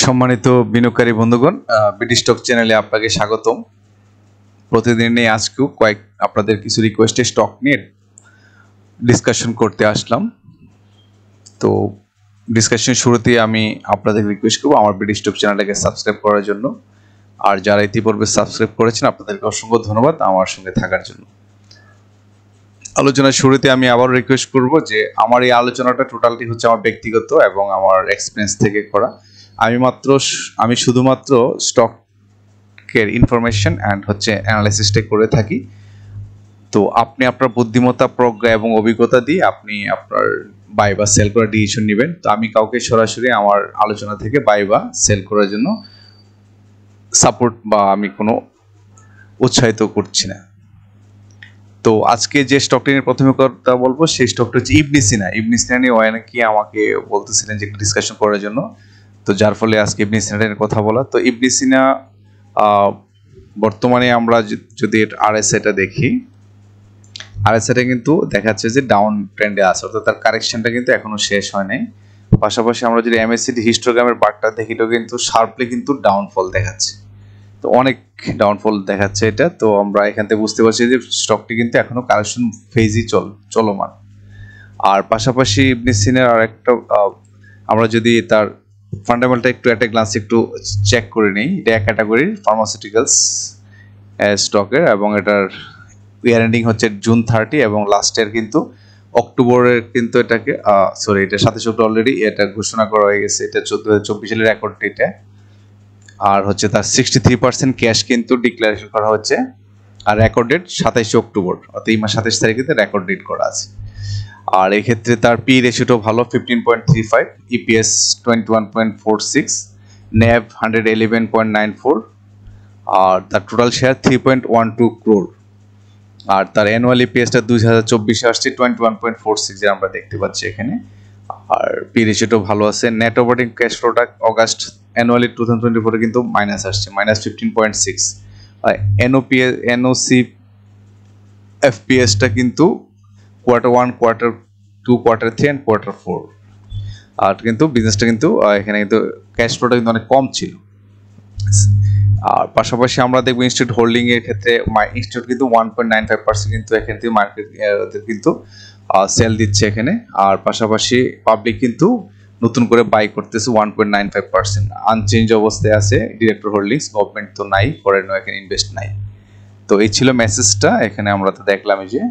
সম্মানিত বিনিয়োগকারী বন্ধুগণ, বিডি স্টক চ্যানেলে আপনাকে স্বাগতম। প্রতিদিনই আজকেও আপনাদের কিছু রিকোয়েস্টে স্টক নিয়ে ডিসকাশন করতে আসলাম। তো ডিসকাশন শুরুতে আমি আপনাদের রিকোয়েস্ট করব আমার বিডি স্টক চ্যানেলটাকে সাবস্ক্রাইব করার জন্য। আর যারা ইতিপূর্বে সাবস্ক্রাইব করেছেন আপনাদেরকে অসংখ্য ধন্যবাদ আমার সঙ্গে থাকার জন্য। আলোচনার শুরুতে আমি আবার রিকোয়েস্ট করব যে আমার এই আলোচনাটা টোটালটি হচ্ছে আমার ব্যক্তিগত এবং আমার এক্সপিরিয়েন্স থেকে করা। আমি শুধুমাত্র স্টকের ইনফরমেশন অ্যান্ড হচ্ছে অ্যানালাইসিসটা করে থাকি। তো আপনি আপনার বুদ্ধিমত্তা, প্রজ্ঞা এবং অভিজ্ঞতা দিয়ে আপনি আপনার বাই বা সেল করার ডিসিশন নেবেন। তো আমি কাউকে সরাসরি আমার আলোচনা থেকে বাই বা সেল করার জন্য সাপোর্ট বা আমি কোনো উৎসাহিত করছি না। তো আজকে যে স্টকটি নিয়ে প্রথমে কথা বলবো সেই স্টকটা হচ্ছে ইবনে সিনা। ইবনে সিনা নিয়ে অনেকেই আমাকে বলতেছিলেন যে একটু ডিসকাশন করার জন্য, তো যার ফলে আজকে ইবনে সিনা নিয়ে কথা বলা। তো ইবনে সিনা বর্তমানে আমরা যদি আরএসআইটা দেখি, আরএসআইটা কিন্তু দেখাচ্ছে যে ডাউন ট্রেন্ডে আছে, অর্থাৎ তার কারেকশনটা কিন্তু এখনো শেষ হয় নাই। পাশাপাশি আমরা যদি এমএসসিডি হিস্টোগ্রামের বারটা দেখিলেও কিন্তু শার্পলি কিন্তু ডাউনফল দেখাচ্ছে, তো অনেক ডাউনফল দেখাচ্ছে এটা। তো আমরা এখান থেকে বুঝতে পারছি যে স্টকটি কিন্তু এখনো কারেকশন ফেজই চলমান। আর পাশাপাশি ইবনে সিনার আর একটা আমরা যদি তার ফান্ডামেন্টাল একটু একটা গ্লান্স একটু চেক করে নিই, এটা এক ক্যাটাগরির ফার্মাসিউটিক্যালস স্টকের এবং এটার ইয়ার এন্ডিং হচ্ছে জুন 30 এবং লাস্ট ইয়ার কিন্তু অক্টোবরের কিন্তু এটাকে এটা 27 অক্টোবর অলরেডি এটা ঘোষণা করা হয়ে গেছে। এটা 2024 সালের রেকর্ড ডেটে। আর হচ্ছে তার 63% ক্যাশ কিন্তু ডিক্লারেশন করা হচ্ছে। আর রেকর্ড ডেট 27 অক্টোবর, অর্থাৎ এই মাস 27 তারিখে রেকর্ড ডেট করা আছে। আর এই ক্ষেত্রে তার পি রেশিওটাও ভালো, 15.35, ইপিএস 21.46, ন্যাভ 111.94, আর তার টোটাল শেয়ার 3.12 ক্রোর। আর তার অ্যানুয়াল ইপিএসটা 2024 আসছে 21.46 যে আমরা দেখতে পাচ্ছি এখানে। আর পি রেশিওটাও ভালো আছে। নেট অপারেটিং ক্যাশ ফ্লোটা অগাস্ট অ্যানুয়ালি 2024 কিন্তু মাইনাস আসছে, -15.6। এনওসি এফপিএসটা কিন্তু Q1, Q2, Q3 and Q4। আর কিন্তু বিজনেসটা কিন্তু এখানে কিন্তু ক্যাশ ফ্লোটা কিন্তু অনেক কম ছিল। আর পাশাপাশি আমরা দেখবো ইনস্টিটিউট হোল্ডিং এর ক্ষেত্রে ইনস্টিটিউট কিন্তু 1.95% কিন্তু এখান থেকে মার্কেট কিন্তু সেল দিচ্ছে এখানে। আর পাশাপাশি পাবলিক কিন্তু নতুন করে বাই করতেছে 1.95%, আনচেঞ্জ অবস্থায় আছে ডিরেক্টর হোল্ডিংস। গভর্নমেন্ট তো নাই, ফরেনও এখানে ইনভেস্ট নাই। তো এই ছিল মেসেজটা। এখানে আমরা তো দেখলাম যে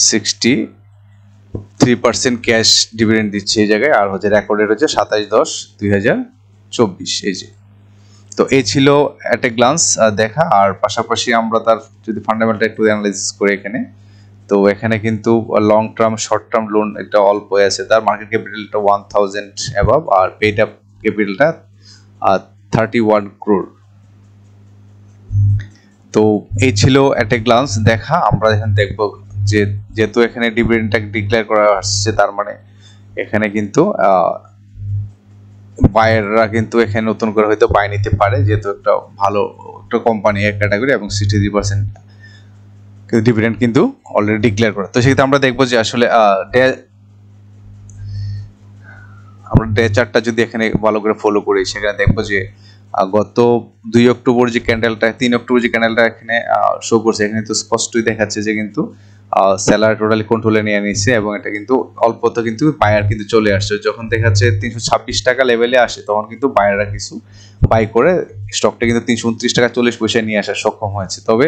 63% ক্যাশ ডিভিডেন্ড দিচ্ছে এই জায়গায়। আর হচ্ছে রেকর্ডেড হচ্ছে 27/10/2024 এই যে। তো এই ছিল এট এ গ্লান্স দেখা। আর পাশাপাশি আমরা তার যদি ফান্ডামেন্টাল একটু অ্যানালাইসিস করে এখানে, তো এখানে কিন্তু long term short term loan একটা অল্প আছে। তার মার্কেট ক্যাপিটালটা 1000 অ্যাবাভ আর পেড আপ ক্যাপিটালটা 31 ক্রোর। তো এই ছিল এট এ গ্লান্স দেখা। আমরা এখানে দেখবো যে যেহেতু এখানে ডিভিডেন্ডটা ডিক্লেয়ার করা আসছে, তার মানে এখানে কিন্তু বায়াররা কিন্তু এখানে নতুন করে হয়তো বাই নিতে পারে, যেহেতু একটা ভালো একটা কোম্পানি এক ক্যাটাগরি এবং 63% ডিভিডেন্ড কিন্তু অলরেডি ডিক্লেয়ার করা। তো সেক্ষেত্রে আমরা দেখবো যে আসলে আমরা ডে চার্টটা যদি এখানে ভালো করে ফলো করি, সেখানে দেখবো যে গত 2 অক্টোবর যে ক্যান্ডেলটা, 3 অক্টোবর যে ক্যান্ডেলটা এখানে শো করছে, এখানে তো স্পষ্টই দেখাচ্ছে যে কিন্তু সেলার টোটালি কন্ট্রোলে নিয়ে নিচ্ছে এবং এটা কিন্তু অল্পতে কিন্তু বায়ার কিন্তু চলে আসছে। যখন দেখাচ্ছে 326 টাকা লেভেলে আসে, তখন কিন্তু বায়াররা কিছু বাই করে স্টকটা কিন্তু 329 টাকা 40 পয়সায় নিয়ে আসা সক্ষম হয়েছে। তবে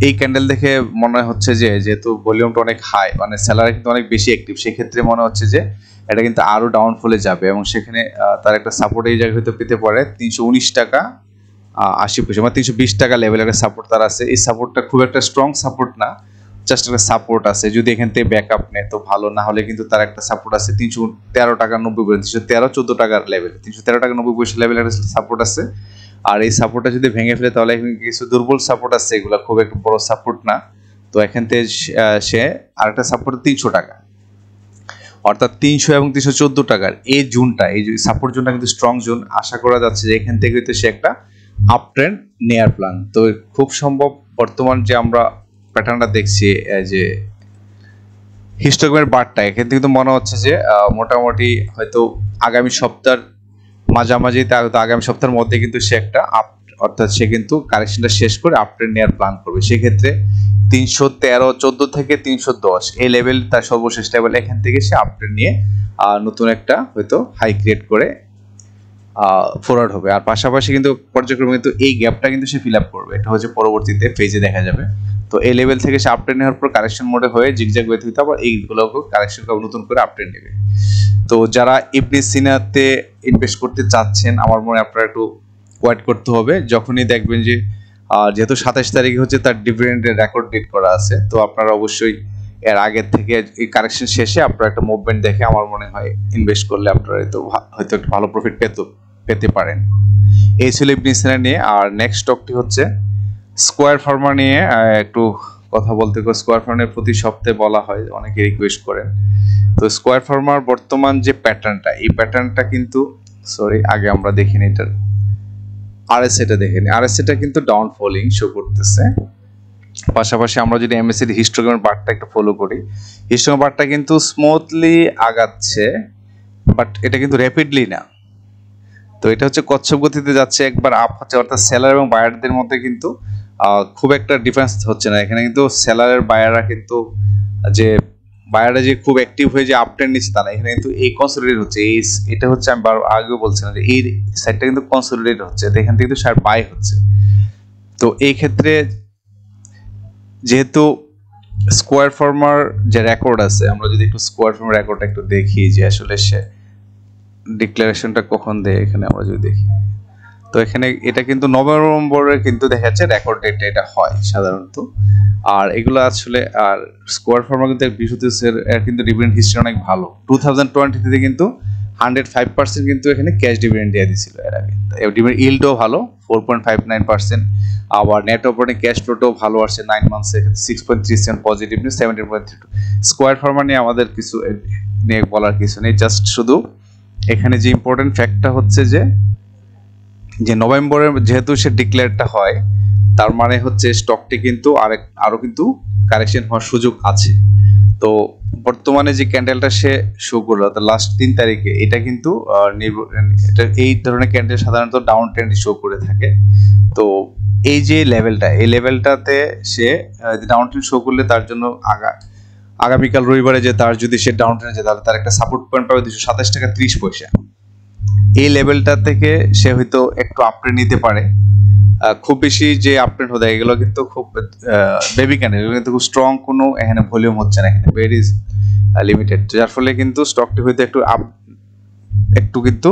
এই ক্যান্ডেল দেখে মনে হচ্ছে যে যেহেতু ভলিউমটা অনেক হাই, মানে সেলার কিন্তু অনেক বেশি অ্যাক্টিভ, সেক্ষেত্রে মনে হচ্ছে যে এটা কিন্তু আরো ডাউনফলে যাবে এবং সেখানে তার একটা সাপোর্ট এই জায়গায় হয়তো পেতে পারে 319 টাকা 80 পয়সা, মানে 320 টাকা লেভেলের একটা সাপোর্ট তার আছে। এই সাপোর্টটা খুব একটা স্ট্রং সাপোর্ট না, জাস্ট একটা সাপোর্ট আছে। যদি এখান থেকে ব্যাকআপ নেয় তো ভালো, না হলে কিন্তু তার একটা সাপোর্ট আছে 313 টাকা 90 পয়সা, 313-14 টাকার লেভেল, 313 টাকা 90 পয়সা লেভেলের একটা সাপোর্ট আছে। আর এই সাপোর্টটা যদি ভেঙে ফেলে তাহলে কিছু দুর্বল সাপোর্ট আছে, এগুলো খুব একটা বড় সাপোর্ট না। তো এখান থেকে সে আরেকটা সাপোর্ট 300 টাকা, অর্থাৎ 300 এবং 314 টাকার এই জোনটা, এই সাপোর্ট জোনটা কিন্তু স্ট্রং জোন। আশা করা যাচ্ছে যে এখান থেকে হয়তো সে একটা আপ ট্রেন্ড নেয়ার প্ল্যান। তো খুব সম্ভব বর্তমান যে আমরা প্যাটার্নটা দেখছি যে হিস্টোগ্রামের বারটা, এখান থেকে কিন্তু মনে হচ্ছে যে মোটামুটি হয়তো আগামী সপ্তাহের মাঝামাঝি আগামী সপ্তাহের মধ্যে কিন্তু সে একটা আপ, অর্থাৎ সে কিন্তু কারেকশনটা শেষ করে আপট্রেন্ড নেওয়ার প্ল্যান করবে। সেক্ষেত্রে 313-14 থেকে 310 এই লেভেল তার সর্বশেষ লেভেল, এখান থেকে সে আপট্রেন্ড নিয়ে নতুন একটা হয়তো হাই ক্রিয়েট করে ফরওয়ার্ড হবে। আর পাশাপাশি কিন্তু পর্যায়ক্রমে কিন্তু এই গ্যাপটা কিন্তু সে ফিল আপ করবে, এটা হচ্ছে পরবর্তীতে ফেজে দেখা যাবে। তো এই লেভেল থেকে সে আপট্রেন্ড নেওয়ার পর কারেকশন মোডে হয়ে জিগজ্যাগ ওয়েতে হইতে আবার এইগুলোকে কারেকশন করে নতুন করে আপট্রেন্ড নেবে। তো যারা ইবনে সিনাতে ইনভেস্ট করতে চাচ্ছেন, আমার মনে হয় আপনারা একটু ওয়েট করতে হবে। যখনই দেখবেন যে যেহেতু 27 তারিখে হচ্ছে তার ডিভিডেন্ডের রেকর্ড ডেট করা আছে, তো আপনারা অবশ্যই এর আগের থেকে এই কারেকশন শেষে আপনারা একটা মুভমেন্ট দেখে আমার মনে হয় ইনভেস্ট করলে আপনারা হয়তো একটা ভালো প্রফিট পেতে পারেন। এই ছিল ইবনে সিনা নিয়ে। আর নেক্সট স্টকটি হচ্ছে স্কয়ার ফার্মা নিয়ে একটু কথা বলতে। স্কয়ার ফার্মার প্রতি সপ্তাহে বলা হয়, অনেকে রিকোয়েস্ট করেন। তো স্কয়ার ফার্মার বর্তমান যে প্যাটার্নটা, এই প্যাটার্নটা কিন্তু আগে আমরা দেখিনি এটার আরএসএটা দেখেনি। আরএসএটা কিন্তু ডাউন ফলিং শো করতেছে। পাশাপাশি আমরা যদি এমএসসি হিস্টোগ্রামের বারটা একটু ফলো করি, হিস্টোগ্রাম বারটা কিন্তু স্মুথলি আগাচ্ছে, বাট এটা কিন্তু র্যাপিডলি না। তো এটা হচ্ছে কচ্ছপ গতিতে যাচ্ছে, একবার আপ হচ্ছে, অর্থাৎ সেলার এবং বায়ারদের মধ্যে কিন্তু খুব একটা ডিফারেন্স হচ্ছে না। এখানে কিন্তু সেলারের বায়াররা কিন্তু যে বায়াররা যে খুব অ্যাক্টিভ হয়ে যে আপট্রেন্ড নিচ্ছে তা না, এখানে কিন্তু এই কনসলিডেট হচ্ছে। এটা হচ্ছে আমি আগেও বলছিলাম যে এই সাইডটা কিন্তু কনসলিডেট হচ্ছে, তো এখান থেকে কিন্তু শেয়ার বাই হচ্ছে। তো এই ক্ষেত্রে যেহেতু স্কয়ার ফার্মার যে রেকর্ড আছে, আমরা যদি একটু স্কয়ার ফার্মার রেকর্ডটা একটু দেখি যে আসলে সে ডিক্লারেশনটা কখন দেয়, এখানে আমরা যদি দেখি, তো এখানে এটা কিন্তু নভেম্বরে কিন্তু দেখা যাচ্ছে রেকর্ড ডেট এটা হয় সাধারণত। আর এগুলো আসলে আর স্কয়ার ফার্মা কিন্তু কিন্তু ডিভিডেন্ড হিস্ট্রি অনেক ভালো। 2020 কিন্তু 105% কিন্তু এখানে ক্যাশ ডিভিডেন্ড দিয়ে দিয়েছিল এর আগে। ডিভিডেন্ড ইল্ডও ভালো 4.59%, আবার নেট অপারেটিং ক্যাশ ফ্লোটাও ভালো আসছে 9 মান্থসে 6.37 পজিটিভ নিয়ে 17.32। স্কয়ার ফার্মা নিয়ে আমাদের কিছু নিয়ে বলার কিছু নেই, জাস্ট শুধু এখানে যে ইম্পর্টেন্ট ফ্যাক্টটা হচ্ছে যে নভেম্বরে যেহেতু সে ডিক্লেয়ারটা হয়, তার মানে হচ্ছে স্টকটি কিন্তু আরো কিন্তু কারেকশন হওয়ার সুযোগ আছে। তো বর্তমানে যে ক্যান্ডেলটা সে শো করলো লাস্ট 3 তারিখে, এটা কিন্তু এই ধরনের ক্যান্ডেল সাধারণত ডাউন ট্রেন্ড শো করে থাকে। তো এই যে লেভেলটা, এই লেভেলটাতে সে ডাউন ট্রেন্ড শো করলে তার জন্য আগামীকাল রবিবারে যে তার যদি সে ডাউন ট্রেন্ড যায়, তাহলে তার একটা সাপোর্ট পয়েন্ট পাবে 227 টাকা 30 পয়সা। এই লেভেলটা থেকে সে হয়তো একটু আপট্রেন্ড নিতে পারে। খুব বেশি যে আপট্রেন্ড হতে এগুলো কিন্তু খুব বেবি ক্যান্ডেল, এগুলো কিন্তু খুব স্ট্রং কোনো এখানে ভলিউম হচ্ছে না, এখানে ভেরি লিমিটেড, যার ফলে কিন্তু স্টকটি হয়তো একটু কিন্তু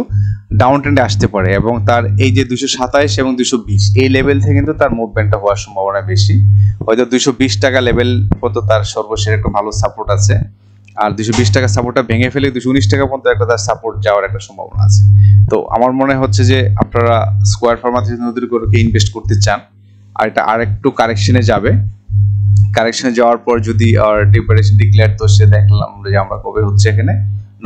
ডাউন ট্রেন্ডে আসতে পারে। এবং তার এই যে 227 এবং 220 এই লেভেল থেকে কিন্তু তার মুভমেন্টটা হওয়ার সম্ভাবনা বেশি। হয়তো 220 টাকা লেভেল পর্যন্ত তার সর্বশেষ একটা ভালো সাপোর্ট আছে, আর 220 টাকা সাপোর্টটা ভেঙে ফেলে 219 টাকা পর্যন্ত একটা তার সাপোর্ট যাওয়ার একটা সম্ভাবনা আছে। তো আমার মনে হচ্ছে যে আপনারা স্কয়ার ফার্মাতে নতুন করে ইনভেস্ট করতে চান, আর এটা আরেকটু কারেকশনে যাবে। কারেকশনে যাওয়ার পর যদি ডিক্লারেশন ডিক্লেয়ার, তো সে দেখলাম যে আমরা কবে হচ্ছে এখানে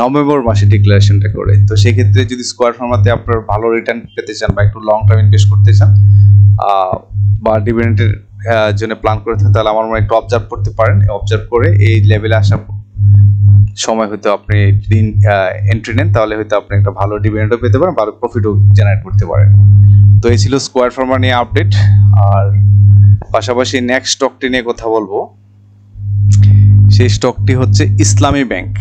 নভেম্বর মাসে ডিক্লারেশনটা করে। তো সেই ক্ষেত্রে যদি স্কয়ার ফার্মাতে আপনার ভালো রিটার্ন পেতে চান বা একটু লং টার্ম ইনভেস্ট করতে চান বা ডিভিডেন্ডের জন্য প্ল্যান করে থাকেন, তাহলে আমার মনে একটু অবজার্ভ করতে পারেন। অবজার্ভ করে এই লেভেলে আসার সময় হয়তো আপনি এন্ট্রি নেন, তাহলে হয়তো আপনি একটা ভালো ডিভিডেন্ডও পেতে পারেন, ভালো প্রফিটও জেনারেট করতে পারেন। তো এই ছিল স্কয়ার ফার্মা নিয়ে আপডেট। আর পাশাপাশি নেক্সট স্টকটি নিয়ে কথা বলবো, সেই স্টকটি হচ্ছে ইসলামী ব্যাংক।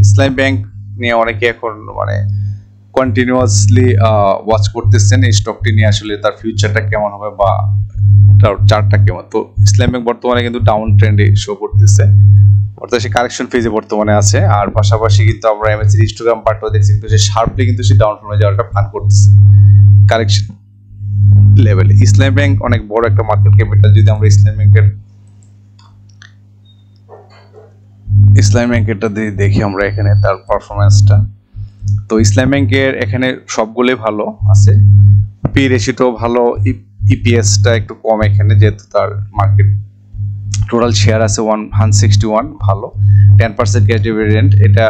ইসলামী ব্যাংক নিয়ে অনেকে এখন মানে কন্টিনিউয়াসলি ওয়াচ করতেছেন এই স্টকটি নিয়ে, আসলে তার ফিউচারটা কেমন হবে বা তার চার্টটা কেমন। তো ইসলামী ব্যাংক বর্তমানে কিন্তু ডাউন ট্রেন্ডে শো করতেছে, অর্থাৎ সে কারেকশন ফেজে বর্তমানে আছে। আর পাশাপাশি কিন্তু আমরা এমএসসি হিস্টোগ্রাম পার্টও দেখছি, কিন্তু সে শার্পলি কিন্তু সে ডাউন ফ্লোরে যাওয়াটা প্ল্যান করতেছে কারেকশন লেভেলে। ইসলামী ব্যাংক অনেক বড় একটা মার্কেট ক্যাপিটাল। যদি আমরা ইসলামী ব্যাংকেরটা দেখি আমরা এখানে তার পারফরম্যান্সটা, তো ইসলামী ব্যাংকের এখানে সবগুলোই ভালো আছে, পি রেশিওটাও ভালো, ইপিএসটা একটু কম এখানে, যেহেতু তার মার্কেট টোটাল শেয়ার আছে 161, ভালো 10% ক্যাশ ডিভিডেন্ড, এটা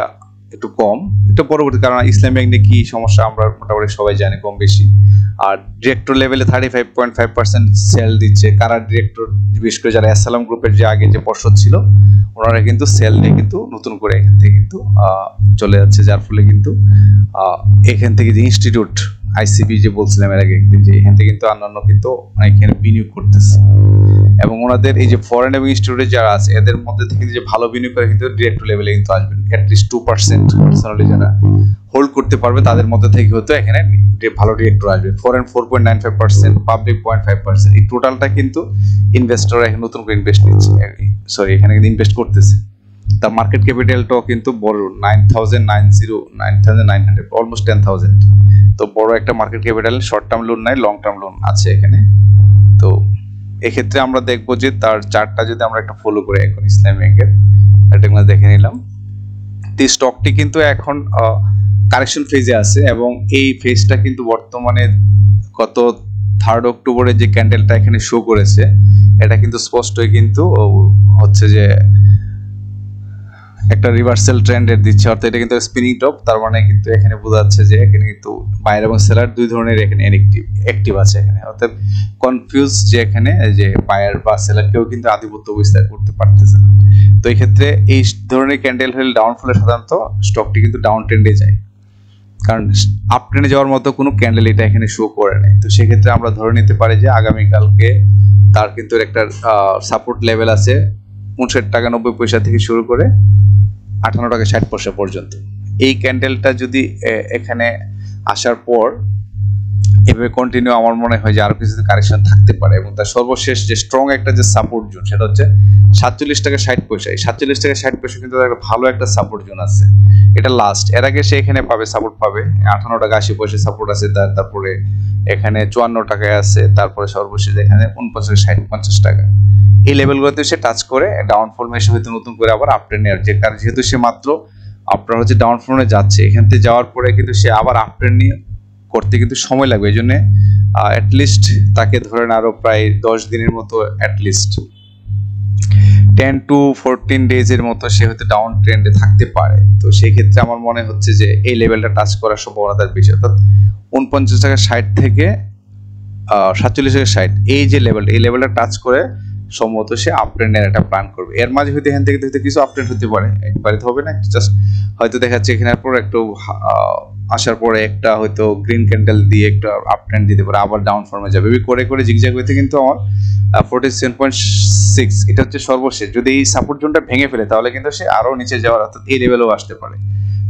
একটু কম। এটা পরবর্তী কারণ ইসলামী ব্যাংকে কি সমস্যা আমরা মোটামুটি সবাই জানি কম বেশি। আর ডিরেক্টর লেভেলে 35.5% সেল দিচ্ছে। কারা ডিরেক্টর, বিশেষ করে যারা আসসালাম গ্রুপের যে আগে যে পর্ষদ ছিল, ওনারা কিন্তু সেল নিয়ে কিন্তু নতুন করে এখান থেকে কিন্তু চলে যাচ্ছে, যার ফলে কিন্তু এখান থেকে যে ইনস্টিটিউট আইসিবি যে বলছিলাম এর আগে একদিন, যে এখান থেকে কিন্তু অন্যান্য কিন্তু এখানে বিনিয়োগ করতেছে, এবং ওনাদের এই যে ফরেন এবং ইনস্টিটিউটে যারা আছে এদের মধ্যে থেকে যে ভালো বিনিয়োগ করে কিন্তু ডিরেক্টর লেভেলে কিন্তু আসবেন, অ্যাটলিস্ট 2% পার্সোনালি যারা হোল্ড করতে পারবে তাদের মধ্যে থেকে হয়তো এখানে ভালো ডিরেক্টর আসবে। Foreign 4.95%, public 0.5%। এই টোটালটা কিন্তু ইনভেস্টররা এখানে নতুন করে ইনভেস্ট নিচ্ছে, সরি এখানে ইনভেস্ট করতেছে। তার মার্কেট ক্যাপিটালটাও কিন্তু বড়, 9,900, অলমোস্ট 10,000। তো বড় একটা market capital, short term loan নাই, লং টার্ম লোন আছে এখানে। তো এক্ষেত্রে আমরা দেখবো যে তার চার্টটা যদি আমরা একটা ফলো করি, এখন ইসলামী ব্যাংকের এটা দেখে নিলাম। এই স্টকটি কিন্তু এখন কারেকশন ফেজে আছে, এবং এই ফেজটা কিন্তু বর্তমানে গত 3 অক্টোবরে যে ক্যান্ডেলটা এখানে শো করেছে এটা কিন্তু স্পষ্টই কিন্তু হচ্ছে যে একটা রিভার্সাল ট্রেন্ডের দিচ্ছে, অর্থাৎ এটা কিন্তু স্পিনিং টপ। তার মানে কিন্তু এখানে বোঝা যাচ্ছে যে এখানে কিন্তু বায়ার এবং সেলার দুই ধরনের এখানে অ্যাক্টিভ আছে এখানে, অর্থাৎ কনফিউজ যে এখানে যে বায়ার বা সেলার কেউ কিন্তু আধিপত্য বিস্তার করতে পারতেছে না। তো এই ক্ষেত্রে এই ধরনের ক্যান্ডেল হলে ডাউনফলে সাধারণত স্টকটি কিন্তু ডাউন ট্রেন্ডে যায়, কারণ আপ ট্রেন্ডে যাওয়ার মতো কোনো ক্যান্ডেল এটা এখানে শো করে নাই। তো সেক্ষেত্রে আমরা ধরে নিতে পারি যে আগামীকালকে তার কিন্তু একটা সাপোর্ট লেভেল আছে 59 টাকা 90 পয়সা থেকে শুরু করে 58 টাকা 60 পয়সা পর্যন্ত। এই ক্যান্ডেলটা যদি এখানে আসার পর এভাবে কন্টিনিউ, আমার মনে হয় যে আরো কিছুদিন কারেকশন থাকতে পারে, এবং তার সর্বশেষ যে স্ট্রং একটা যে সাপোর্ট জোন সেটা হচ্ছে 47 টাকা 60 পয়সা। এই 47 টাকা 60 পয়সা কিন্তু একটা ভালো একটা সাপোর্ট জোন আছে, এটা লাস্ট। এর আগে সে এখানে পাবে সাপোর্ট পাবে 58 টাকা 80 পয়সা সাপোর্ট আছে, তারপরে এখানে 54 টাকায় আছে, তারপরে সর্বশেষ এখানে 49 60 50 টাকা। এই লেভেলগুলোতে সে টাচ করে ডাউনফল মেশে হয়তো নতুন করে আবার আপ ট্রেন্ডে আসছে, কারণ যেহেতু সে মাত্র আপনার হচ্ছে ডাউনফলে যাচ্ছে, এখান থেকে যাওয়ার পরে কিন্তু সে আবার আপ ট্রেন্ড নিয়ে করতে কিন্তু সময় লাগবে। এই জন্য অ্যাটলিস্ট তাকে ধরেন আরো প্রায় 10 দিনের মতো, অ্যাটলিস্ট 10 to 14 ডেজের মতো সে হয়তো ডাউন ট্রেন্ডে থাকতে পারে। তো সেই ক্ষেত্রে আমার মনে হচ্ছে যে এই লেভেলটা টাচ করার সম্ভাবনা বেশি, অর্থাৎ 49 টাকা 60 থেকে 47 টাকা 60, এই যে লেভেলটা, এই লেভেলটা টাচ করে সম্ভবত সে আপ ট্রেন্ডের একটা প্ল্যান করবে। এর মাঝে হয়তো এখান থেকে কিছু আপ ট্রেন্ড হতে পারে, একবারে তো হবে না, জাস্ট হয়তো দেখাচ্ছে এখানে পর একটু আসার পরে একটা হয়তো গ্রিন ক্যান্ডেল দিয়ে একটা আপ ট্রেন্ড দিতে পারে, আবার ডাউন ফর্মে যাবে, করে করে জিগজ্যাগ হইতে কিন্তু আমার 47.6 এটা হচ্ছে সর্বশেষ। যদি এই সাপোর্ট জোনটা ভেঙে ফেলে তাহলে কিন্তু সে আরো নিচে যাওয়ার, অর্থাৎ এই লেভেলেও আসতে পারে,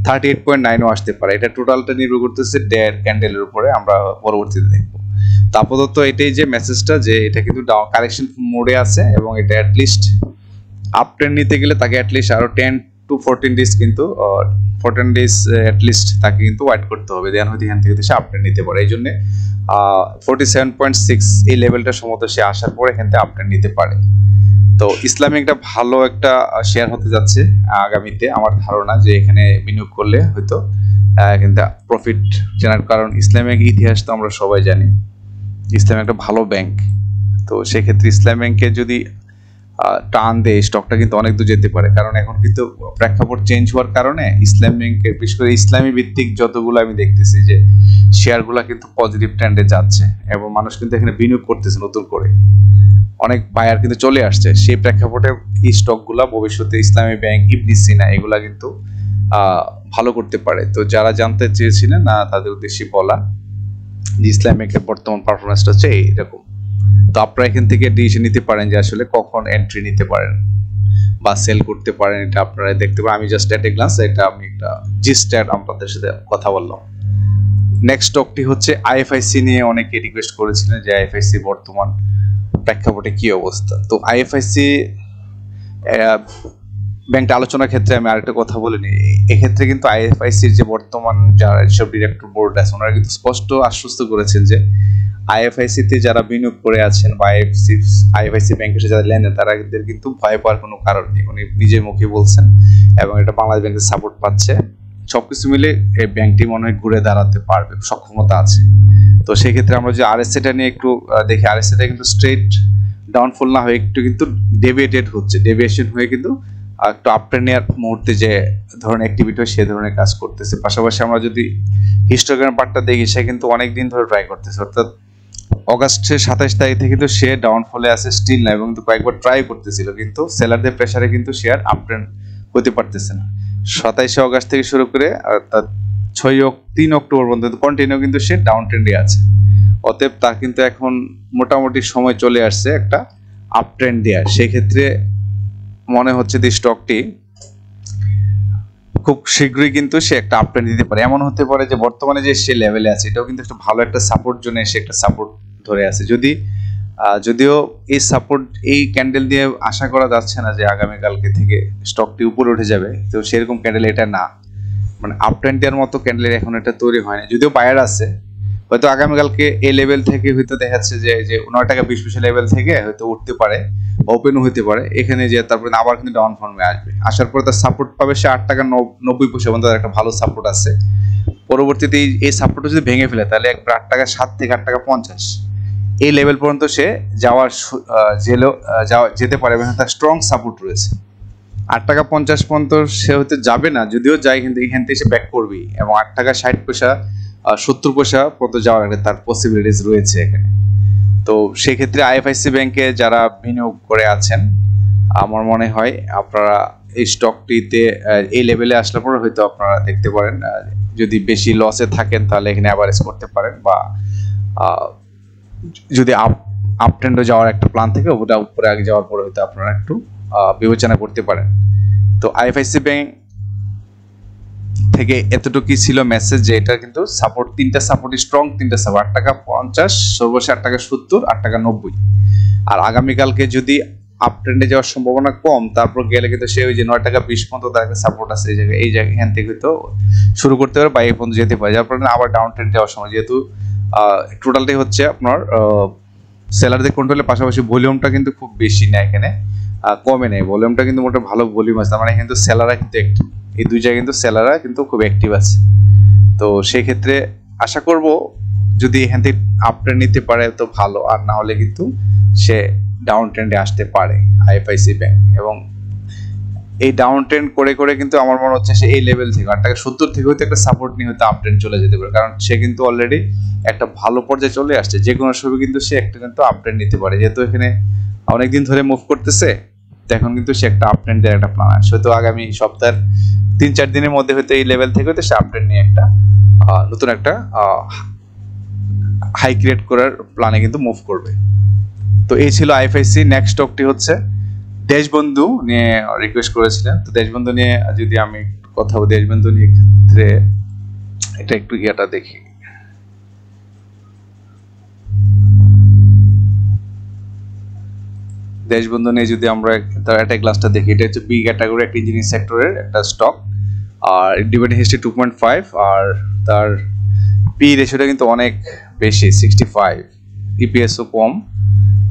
38.9ও আসতে পারে। এটা টোটালটা নির্ভর করতেছে ডেয়ার ক্যান্ডেলের উপরে, আমরা পরবর্তীতে দেখবো। তো আপাতত এটাই যে মেসেজটা, যে এটা কিন্তু কারেকশন মোডে আছে, এবং এটা অ্যাটলিস্ট আপ ট্রেন্ড নিতে গেলে তাকে অ্যাটলিস্ট আরো 10 to 14 ডেজ কিন্তু 14 ডেজ অ্যাটলিস্ট তাকে কিন্তু ওয়েট করতে হবে, দেন হয়তো এখান থেকে সে আপ ট্রেন্ড নিতে পারে। এই জন্য 47.6 এই লেভেলটা সম্ভবত সে আসার পরে এখান থেকে আপ ট্রেন্ড নিতে পারে। তো ইসলামিক একটা ভালো একটা শেয়ার হতে যাচ্ছে আগামীতে, আমার ধারণা যে এখানে বিনিয়োগ করলে হয়তো কিন্তু প্রফিট জেনারেট, কারণ ইসলামিক ইতিহাস তো আমরা সবাই জানি, ইসলাম একটা ভালো ব্যাংক। তো সেক্ষেত্রে ইসলাম ব্যাংকে যদি টান দেয় স্টকটা কিন্তু অনেক দূর যেতে পারে, কারণ এখন কিন্তু প্রেক্ষাপট চেঞ্জ হওয়ার কারণে ইসলাম ব্যাংকের বিশেষ করে ইসলামী ভিত্তিক যতগুলো আমি দেখতেছি যে শেয়ারগুলো কিন্তু পজিটিভ ট্রেন্ডে যাচ্ছে, এবং মানুষ কিন্তু এখানে বিনিয়োগ করতেছে নতুন করে, অনেক বায়ার কিন্তু চলে আসছে। সেই প্রেক্ষাপটে এই স্টকগুলা ভবিষ্যতে ইসলামী ব্যাংক, ইবনে সিনা এগুলা কিন্তু ভালো করতে পারে। তো যারা জানতে চেয়েছিলেন তাদের উদ্দেশ্যে বলা যে ইসলাম ব্যাংকের বর্তমান পারফরমেন্সটা হচ্ছে এইরকম। তো আপনারা এখান থেকে ডিসিশন নিতে পারেন যে আসলে কখন এন্ট্রি নিতে পারেন বা সেল করতে পারেন, এটা আপনারা দেখতে পারেন। আমি জাস্ট এট এ গ্লান্স এটা আমি একটা জিস্ট আপনাদের সাথে কথা বললাম। নেক্সট স্টকটি হচ্ছে আইএফআইসি নিয়ে অনেকে রিকোয়েস্ট করেছিলেন যে আইএফআইসি বর্তমান প্রেক্ষাপটে কি অবস্থা। তো আইএফআইসি ব্যাংকটা আলোচনার ক্ষেত্রে আমি আরেকটা কথা বলে নিই, এক্ষেত্রে কিন্তু আইএফআইসির যে বর্তমান যারা সব ডিরেক্টর বোর্ড আছে ওনারা কিন্তু স্পষ্ট আশ্বস্ত করেছেন যে আইএফআইসিতে যারা বিনিয়োগ করে আছেন বা আইএফআইসি ব্যাংকের সাথে যারা লেনদেন তারা কিন্তু ভয় পাওয়ার কোনো কারণ নেই, উনি নিজের মুখে বলছেন, এবং এটা বাংলাদেশ ব্যাংকের সাপোর্ট পাচ্ছে। সবকিছু মিলে এই ব্যাংকটি মনে হয় ঘুরে দাঁড়াতে পারবে, সক্ষমতা আছে। তো সেক্ষেত্রে আমরা যে আরএসএটা নিয়ে একটু দেখি, আরএসএটা কিন্তু স্ট্রেট ডাউনফল না হয়ে একটু কিন্তু ডেভিয়েটেড হচ্ছে, ডেভিয়েশন হয়ে কিন্তু একটু আপট্রেন্ড নেওয়ার মুহূর্তে যে ধরনের অ্যাক্টিভিটি হয় সে ধরনের কাজ করতেছে। পাশাপাশি আমরা যদি হিস্টোগ্রাম পার্টটা দেখি, সে কিন্তু অনেকদিন ধরে ট্রাই করতেছে, অর্থাৎ অগাস্টের 27 তারিখ থেকে কিন্তু সে ডাউনফলে আছে স্টিল না, এবং কিন্তু কয়েকবার ট্রাই করতেছিল, কিন্তু সেলারদের প্রেসারে কিন্তু শেয়ার আপট্রেন্ড হতে পারতেছে না। 27 অগাস্ট থেকে শুরু করে অর্থাৎ 3 অক্টোবর পর্যন্ত কন্টিনিউ কিন্তু সে ডাউন ট্রেন্ডে আছে। অতএব তার কিন্তু এখন মোটামুটি সময় চলে আসছে একটা আপ ট্রেন্ড দেওয়ার। সেক্ষেত্রে মনে হচ্ছে যে স্টকটি খুব শীঘ্রই কিন্তু সে একটা আপ ট্রেন্ড দিতে পারে। এমন হতে পারে যে বর্তমানে যে সে লেভেলে আছে এটাও কিন্তু একটা ভালো একটা সাপোর্ট জোনে সে একটা সাপোর্ট ধরে আছে। যদিও এই সাপোর্ট এই ক্যান্ডেল দিয়ে আশা করা যাচ্ছে না যে আগামীকালকে থেকে স্টকটি উপরে উঠে যাবে, তো সেরকম ক্যান্ডেল এটা না, মানে আপ ট্রেন্ড দেওয়ার মতো ক্যান্ডেল এখন এটা তৈরি হয়নি। যদিও বায়ার আছে, হয়তো আগামীকালকে এই লেভেল থেকে হয়তো দেখা যাচ্ছে যে 9 টাকা 20 পয়সা লেভেল থেকে হয়তো উঠতে পারে, ওপেনও হতে পারে এখানে, যে তারপরে আবার কিন্তু ডাউন ফর্মে আসবে। আসার পরে তার সাপোর্ট পাবে সে 8 টাকা 90 পয়সা পর্যন্ত একটা ভালো সাপোর্ট আছে। পরবর্তীতে এই সাপোর্টটা যদি ভেঙে ফেলে তাহলে একবার 8 টাকা 7 থেকে 8 টাকা 50 এই লেভেল পর্যন্ত সে যেতে পারে এবং তার স্ট্রং সাপোর্ট রয়েছে। 8 টাকা 50 পর্যন্ত সে হয়তো যাবে না, যদিও যায় কিন্তু এখান থেকে সে ব্যাক করবেই, এবং 8 টাকা 60 পয়সা 70 পয়সা পর্যন্ত যাওয়ার একটা তার পসিবিলিটিস রয়েছে এখানে। তো সেক্ষেত্রে আইএফআইসি ব্যাংকে যারা বিনিয়োগ করে আছেন, আমার মনে হয় আপনারা এই স্টকটিতে এই লেভেলে আসলে পরে হয়তো আপনারা দেখতে পারেন, যদি বেশি লসে থাকেন তাহলে এখানে অ্যাভারেজ করতে পারেন, বা যদি আপ ট্রেন্ডে যাওয়ার একটা প্ল্যান থেকে ওটা উপরে আগে যাওয়ার পরে হয়তো আপনারা একটু বিবেচনা করতে পারেন। তো আইএফআইসি ব্যাংক থেকে এতটুকুই ছিল মেসেজ, যে এটা কিন্তু সাপোর্ট, 3টা সাপোর্ট স্ট্রং, 3টা সাপোর্ট 8 টাকা 50, সর্বোচ্চ 8 টাকা 70, 8 টাকা 90। আর আগামীকালকে যদি আপ ট্রেন্ডে যাওয়ার সম্ভাবনা কম, তারপর গেলে কিন্তু সে ওই যে 9 টাকা 20 পর্যন্ত তার একটা সাপোর্ট আছে এই জায়গায় এখান থেকে হয়তো শুরু করতে পারে বা এই পর্যন্ত যেতে পারে, যার কারণে আবার ডাউন ট্রেন্ড যাওয়ার সময়, যেহেতু টোটালটাই হচ্ছে আপনার সেলারদের কন্ট্রোলের পাশাপাশি ভলিউমটা কিন্তু খুব বেশি না, এখানে কমে নেই ভলিউমটা, কিন্তু মোটা ভালো ভলিউম আছে, মানে কিন্তু সেলাররা কিন্তু অ্যাক্টিভ, এই দুই জায়গায় কিন্তু সেলাররা কিন্তু খুব অ্যাক্টিভ আছে। তো সেই ক্ষেত্রে আশা করব যদি এখান থেকে আপ ট্রেন্ড নিতে পারে তো ভালো, আর না হলে কিন্তু সে ডাউন ট্রেন্ডে আসতে পারে আইএফআইসি ব্যাংক। এবং এই ডাউন ট্রেন্ড করে করে কিন্তু আমার মনে হচ্ছে সে এই লেভেল থেকে 8 টাকা 70 থেকে হয়তো একটা সাপোর্ট নিয়ে হয়তো আপ ট্রেন্ড চলে যেতে পারে, কারণ সে কিন্তু অলরেডি একটা ভালো পর্যায়ে চলে আসছে, যে কোনো সময় কিন্তু সে একটা কিন্তু আপ ট্রেন্ড নিতে পারে, যেহেতু এখানে অনেকদিন ধরে মুভ করতেছে, এখন কিন্তু সে একটা আপ ট্রেন্ড দেওয়ার একটা প্ল্যান আছে, হয়তো আগামী সপ্তাহের 3-4 দিনের মধ্যে হয়তো এই লেভেল থেকে হয়তো সে আপ ট্রেন্ড নিয়ে একটা নতুন একটা হাই ক্রিয়েট করার প্ল্যানে কিন্তু মুভ করবে। তো এই ছিল আইএফআইসি। নেক্সট স্টকটি হচ্ছে দেশবন্ধু নিয়ে রিকোয়েস্ট করেছিলেন, তো দেশবন্ধু নিয়ে যদি আমি কথা বলি, দেশবন্ধু নিয়ে ক্ষেত্রে এটা একটু ইয়েটা দেখি, দেশবন্ধু নিয়ে যদি আমরা তার একটা ক্লাসটা দেখি, এটা হচ্ছে বি ক্যাটাগরি একটা ইঞ্জিনিয়ারিং সেক্টরের একটা স্টক, আর ডিভিডেন্ড হিস্ট্রি 2.5, আর তার পি রেশিওটা কিন্তু অনেক বেশি 65, ইপিএসও কম।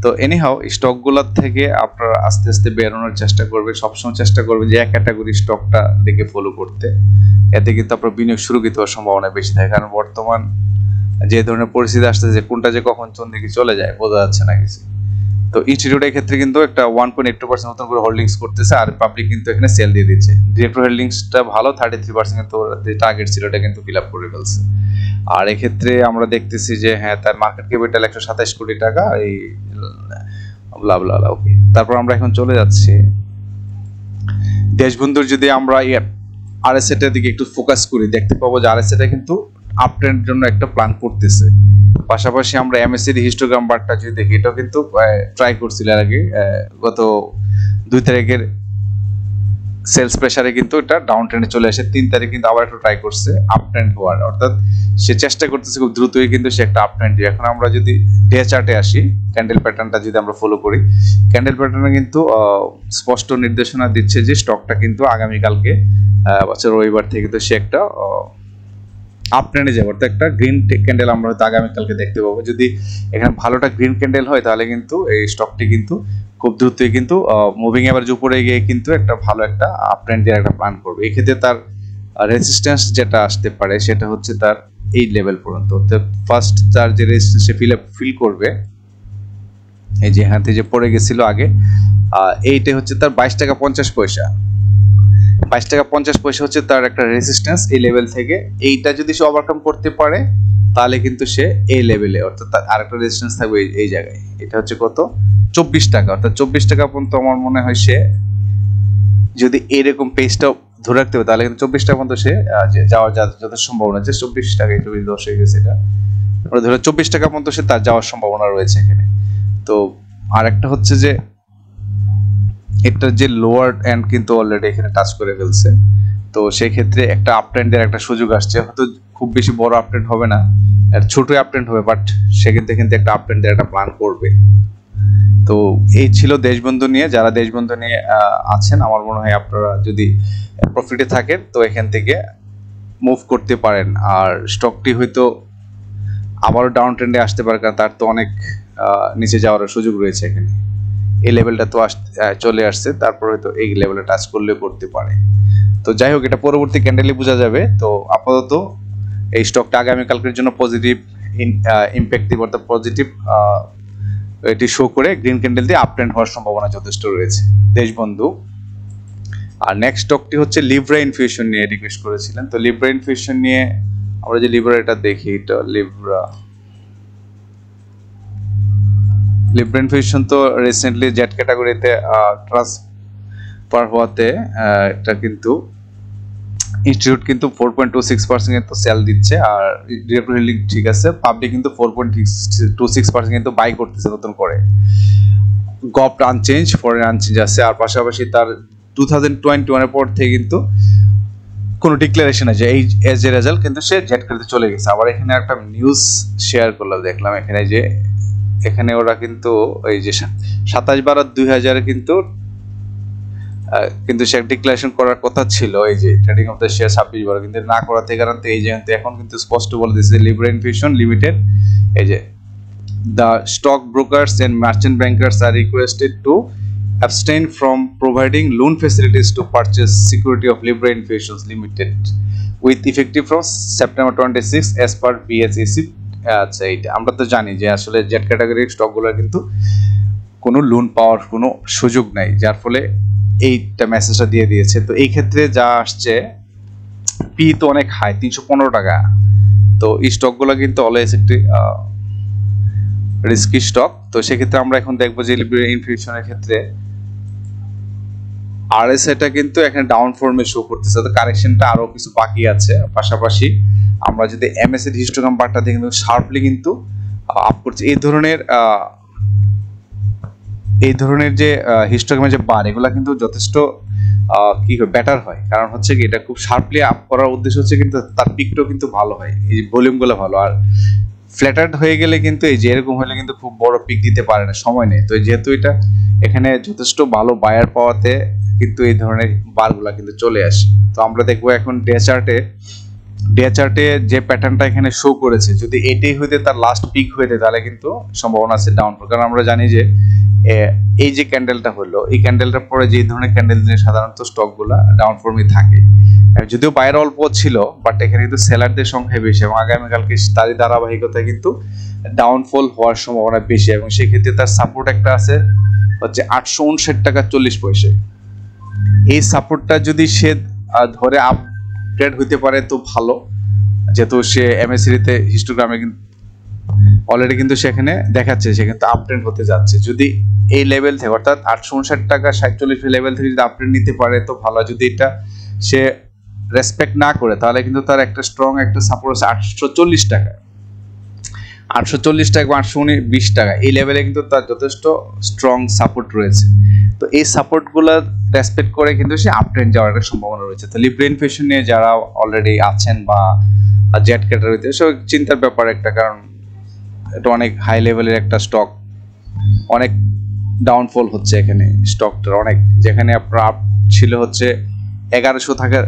তো এনিহাও স্টকগুলোর থেকে আপনারা আস্তে আস্তে বেরোনোর চেষ্টা করবেন, সবসময় চেষ্টা করবেন যে এক ক্যাটাগরি স্টকটা দেখে ফলো করতে, এতে কিন্তু আপনার বিনিয়োগ সুরক্ষিত হওয়ার সম্ভাবনা বেশি থাকে, কারণ বর্তমান যে ধরনের পরিস্থিতি আসতেছে, কোনটা যে কখন কোন দিকে চলে যায় বোঝা যাচ্ছে না কিছু। তো ইনস্টিটিউটের ক্ষেত্রে কিন্তু একটা 1.82% মতন করে হোল্ডিংস করতেছে, আর পাবলিক কিন্তু এখানে সেল দিয়ে দিচ্ছে। ডিরেক্টর হোল্ডিংসটা ভালো 33%, কিন্তু যে টার্গেট ছিল এটা কিন্তু ফিল আপ করে ফেলছে। আর এক্ষেত্রে আমরা দেখতেছি যে হ্যাঁ, তার মার্কেট ক্যাপিটাল 127 কোটি টাকা, এই ব্লা ব্লা ব্লা। ওকে, তারপর আমরা এখন চলে যাচ্ছি দেশবন্ধুর। যদি আমরা আরএসএ এর দিকে একটু ফোকাস করি, দেখতে পাবো যে আরএসএ টা কিন্তু আপ ট্রেন্ডের জন্য একটা প্ল্যান করতেছে। পাশাপাশি আমরা এমএসসি হিস্টোগ্রাম বারটা যদি দেখি, এটাও কিন্তু ট্রাই করছিল এর আগে, গত 2 তারিখের সেলস প্রেসারে কিন্তু এটা ডাউন ট্রেন্ডে চলে আসে। 3 তারিখ কিন্তু আবার একটু ট্রাই করছে আপ ট্রেন্ড হওয়ার, অর্থাৎ সে চেষ্টা করতেছে খুব দ্রুতই কিন্তু সে একটা আপ ট্রেন্ড। এখন আমরা যদি ডে চার্টে আসি, ক্যান্ডেল প্যাটার্নটা যদি আমরা ফলো করি, ক্যান্ডেল প্যাটার্নে কিন্তু স্পষ্ট নির্দেশনা দিচ্ছে যে স্টকটা কিন্তু আগামীকালকে রবিবার থেকে তো সে একটা আপ ট্রেন্ডে যাবে, অর্থাৎ একটা গ্রিন ক্যান্ডেল আমরা হয়তো আগামীকালকে দেখতে পাবো। যদি এখানে ভালোটা গ্রিন ক্যান্ডেল হয় তাহলে কিন্তু এই স্টকটি কিন্তু খুব দ্রুতই কিন্তু মুভিং এভারেজ উপরে গিয়ে কিন্তু একটা ভালো একটা আপ ট্রেন্ড দিয়ে একটা প্ল্যান করবে। এক্ষেত্রে তার রেজিস্ট্যান্স যেটা আসতে পারে সেটা হচ্ছে তার এই লেভেল পর্যন্ত, অর্থাৎ ফার্স্ট তার যে রেজিস্ট্যান্স সে ফিল করবে, এই যে হাতে যে পড়ে গেছিল আগে, এইটা হচ্ছে তার 22 টাকা 50 পয়সা। 22 টাকা 50 পয়সা হচ্ছে তার একটা রেজিস্ট্যান্স এই লেভেল থেকে। এইটা যদি সে ওভারকাম করতে পারে তাহলে কিন্তু সে এই লেভেলে, অর্থাৎ আরেকটা রেজিস্ট্যান্স থাকবে এই জায়গায়, এটা হচ্ছে কত 24 টাকা, অর্থাৎ 24 টাকা পর্যন্ত আমার মনে হয় সে যদি এরকম পেজটা ধরে রাখতে হবে, তাহলে কিন্তু 24 টাকা পর্যন্ত সে যাওয়ার যথেষ্ট সম্ভাবনা আছে। 24 টাকা 24 হয়ে গেছে, এটা আমরা ধরে 24 টাকা পর্যন্ত সে তার যাওয়ার সম্ভাবনা রয়েছে এখানে। তো আর একটা হচ্ছে যে এটা যে লোয়ার এন্ড কিন্তু অলরেডি এখানে টাচ করে ফেলছে, তো সেই ক্ষেত্রে একটা আপ ট্রেন্ডের একটা সুযোগ আসছে। হয়তো খুব বেশি বড় আপ ট্রেন্ড হবে না, ছোটই আপ ট্রেন্ড হবে, বাট সেক্ষেত্রে কিন্তু একটা আপ ট্রেন্ডের একটা প্ল্যান করবে। তো এই ছিল দেশবন্ধু নিয়ে। যারা দেশবন্ধু নিয়ে আছেন, আমার মনে হয় আপনারা যদি প্রফিটে থাকেন তো এখান থেকে মুভ করতে পারেন। আর স্টকটি হয়তো আবারও ডাউন ট্রেন্ডে আসতে পারে, কারণ তার তো অনেক নিচে যাওয়ার সুযোগ রয়েছে এখানে। এই লেভেলটা তো চলে আসছে, তারপর হয়তো এই লেভেলে টাচ করলে করতে পারে। তো যাই হোক, এটা পরবর্তী ক্যান্ডেলে বোঝা যাবে। তো আপাতত এই স্টকটা আগামীকালকের জন্য পজিটিভ ইম্প্যাক্টিভ অর্থাৎ পজিটিভ এটি শো করে গ্রিন ক্যান্ডেল দিয়ে আপ ট্রেন্ড হওয়ার সম্ভাবনা যথেষ্ট রয়েছে দেশবন্ধু। আর নেক্সট স্টকটি হচ্ছে লিব্রা ইনফিউশন নিয়ে রিকোয়েস্ট করেছিলেন। তো লিব্রা ইনফিউশন নিয়ে আমরা যে লিব্রা এটা দেখি, এটা লিব্রা ইনফিউশন তো রিসেন্টলি জেট ক্যাটাগরিতে ট্রান্সফার হওয়াতে এটা কিন্তু ইনস্টিটিউট কিন্তু 4.26% কিন্তু সেল দিচ্ছে, আর ডিরেক্টলি ঠিক আছে, পাবলিক কিন্তু 4.26% কিন্তু বাই করতেছে নতুন করে। গপ আনচেঞ্জ, ফরেন আনচেঞ্জ আছে। আর পাশাপাশি তার 2021 এর পর থেকে কিন্তু কোনো ডিক্লারেশন আছে এই এজ এ রেজাল্ট কিন্তু সে জেট করতে চলে গেছে। আবার এখানে একটা নিউজ শেয়ার করলাম, দেখলাম এখানে যে এখানে ওরা কিন্তু ওই যে 27/12/2000 কিন্তু সে ডিক্লারেশন করার কথা ছিল, এই যে ট্রেডিং অফ দ্য শেয়ার 26/12, কিন্তু না করাতে কারণ তো এই যে এখন কিন্তু স্পষ্ট বলে দিয়েছে লিব্রা ইনফিউশন লিমিটেড, এই যে the stockbrokers and merchant bankers are requested to abstain from providing loan facilities to purchase security of Libra Infusions Limited with effective from September 26 as per BSEC। আচ্ছা, এইটা আমরা তো জানি যে আসলে জেড ক্যাটাগরির স্টকগুলো কিন্তু কোনো লোন পাওয়ার কোনো সুযোগ নাই, যার ফলে এইটা মেসেজটা দিয়ে দিয়েছে। তো এই ক্ষেত্রে যা আসছে, পি তো অনেক হাই, 315 টাকা। তো এই স্টকগুলো কিন্তু অলওয়েজ একটি রিস্কি স্টক। তো সেক্ষেত্রে আমরা এখন দেখবো যে লিব্রা ইনফিউশনের ক্ষেত্রে আরএসআইটা কিন্তু এখানে ডাউন ফর্মে শো করতেছে, তো কারেকশনটা আরো কিছু বাকি আছে। পাশাপাশি আমরা যদি এমএসএড হিস্টোগ্রাম বারটা দেখি কিন্তু শার্পলি কিন্তু আপ করছে। এই ধরনের যে হিস্টোগ্রামের যে বার, এগুলা কিন্তু যথেষ্ট কি হয়, বেটার হয়। কারণ হচ্ছে কি, এটা খুব শার্পলি আপ করার উদ্দেশ্য হচ্ছে কিন্তু তার পিকটাও কিন্তু ভালো হয়, এই ভলিউমগুলো ভালো। আর ফ্ল্যাটার্ড হয়ে গেলে কিন্তু এই যে এরকম হলে কিন্তু খুব বড় পিক দিতে পারে না, সময় নেই। তো যেহেতু এটা এখানে যথেষ্ট ভালো বায়ার পাওয়াতে কিন্তু এই ধরনের বারগুলা কিন্তু চলে আসে। তো আমরা দেখবো এখন ডে চার্টে যে প্যাটার্নটা এখানে শো করেছে, যদি এটাই হইতে তার লাস্ট পিক হইতে, তাহলে কিন্তু সম্ভাবনা আছে ডাউন ফল। কারণ আমরা জানি যে এই যে ক্যান্ডেলটা হলো, এই ক্যান্ডেলটার পরে যে ধরনের ক্যান্ডেল দিয়ে সাধারণত স্টকগুলা ডাউন ফর্মে থাকে, যদিও বাইরে অল্প ছিল, বাট এখানে কিন্তু সেলারদের সংখ্যা বেশি এবং আগামীকালকে তারই ধারাবাহিকতায় কিন্তু ডাউনফল হওয়ার সম্ভাবনা বেশি। এবং সেক্ষেত্রে তার সাপোর্ট একটা আছে হচ্ছে 859 টাকা 40 পয়সা। এই সাপোর্টটা যদি সে ধরে আপগ্রেড হইতে পারে তো ভালো, যেহেতু সে এমএসসিতে হিস্টোগ্রামে কিন্তু অলরেডি কিন্তু সেখানে দেখাচ্ছে সে কিন্তু আপট্রেন্ড হতে যাচ্ছে। যদি এই লেভেল থেকে অর্থাৎ 859 টাকা 47 লেভেল থেকে যদি আপট্রেন্ড নিতে পারে তো ভালো। যদি এটা সে রেসপেক্ট না করে, তাহলে কিন্তু তার একটা স্ট্রং একটা সাপোর্ট আছে 840 টাকা, 840 টাকা বা 820 টাকা। এই লেভেলে কিন্তু তার যথেষ্ট স্ট্রং সাপোর্ট রয়েছে। তো এই সাপোর্টগুলো রেসপেক্ট করে কিন্তু সে আপট্রেন্ড যাওয়ার একটা সম্ভাবনা রয়েছে। তো লিব্রা ইনফিউশন নিয়ে যারা অলরেডি আছেন বা জেড ক্যাটাগরিতে, সব চিন্তার ব্যাপার একটা, কারণ এটা অনেক হাই লেভেলের একটা স্টক, অনেক ডাউনফল হচ্ছে এখানে স্টকটার অনেক, যেখানে আপনার আপ ছিল হচ্ছে 1100 টাকা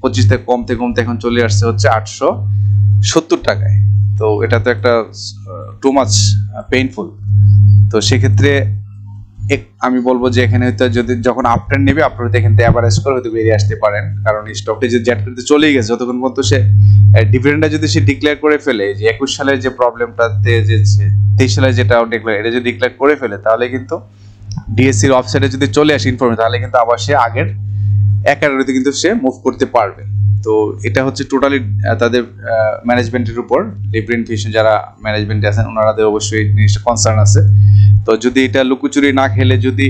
25 থেকে কমতে কমতে এখন চলে আসছে হচ্ছে 870 টাকায়। তো এটা তো একটা টু মাচ পেইনফুল। তো সেক্ষেত্রে আমি বলবো যে এখানে হয়তো যদি যখন আপট্রেন্ড নেবে আপনারা হয়তো এখান থেকে অ্যাভারেজ করে হয়তো বেরিয়ে আসতে পারেন, কারণ স্টকটি যে জেট করতে চলেই গেছে, যতক্ষণ পর্যন্ত সে ডিভিডেন্ডটা যদি সে ডিক্লেয়ার করে ফেলে, যে 21 সালের যে প্রবলেমটাতে যে 23 সালে যেটা ডিক্লেয়ার, এটা যদি ডিক্লেয়ার করে ফেলে, তাহলে কিন্তু ডিএসসির ওয়েবসাইটে যদি চলে আসে ইনফরমেশন, তাহলে কিন্তু আবার সে আগের ক্যাটাগরিতে কিন্তু সে মুভ করতে পারবে। তো এটা হচ্ছে টোটালি তাদের ম্যানেজমেন্টের উপর, লিব্রা ইনফিউশন যারা ম্যানেজমেন্টে আছেন ওনাদের অবশ্যই জিনিসটা কনসার্ন আছে। তো যদি এটা লুকোচুরি না খেলে যদি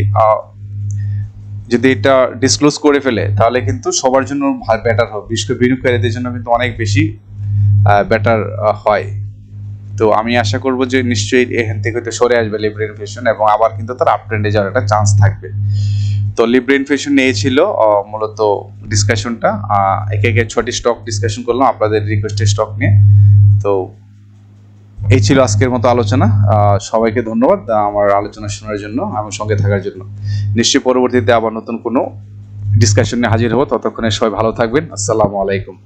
যদি এটা ডিসক্লোজ করে ফেলে তাহলে কিন্তু সবার জন্য বেটার হবে, বিশেষ করে বিনিয়োগকারীদের জন্য কিন্তু অনেক বেশি বেটার হয়। তো আমি আশা করব যে নিশ্চয়ই এখান থেকে সরে আসবে লিব্রা ইনফ্লেশন এবং আবার কিন্তু তার আপ ট্রেন্ডে যাওয়ার একটা চান্স থাকবে। তো লিব্রা ইনফ্লেশন নিয়ে ছিল মূলত ডিসকাশনটা। একে একে 6টি স্টক ডিসকাশন করলাম আপনাদের রিকোয়েস্টের স্টক নিয়ে। তো এই ছিল আজকের মতো আলোচনা। সবাইকে ধন্যবাদ আমার আলোচনা শোনার জন্য, আমার সঙ্গে থাকার জন্য। নিশ্চয়ই পরবর্তীতে আবার নতুন কোনো ডিসকাশন নিয়ে হাজির হব। ততক্ষণে সবাই ভালো থাকবেন। আসসালামু আলাইকুম।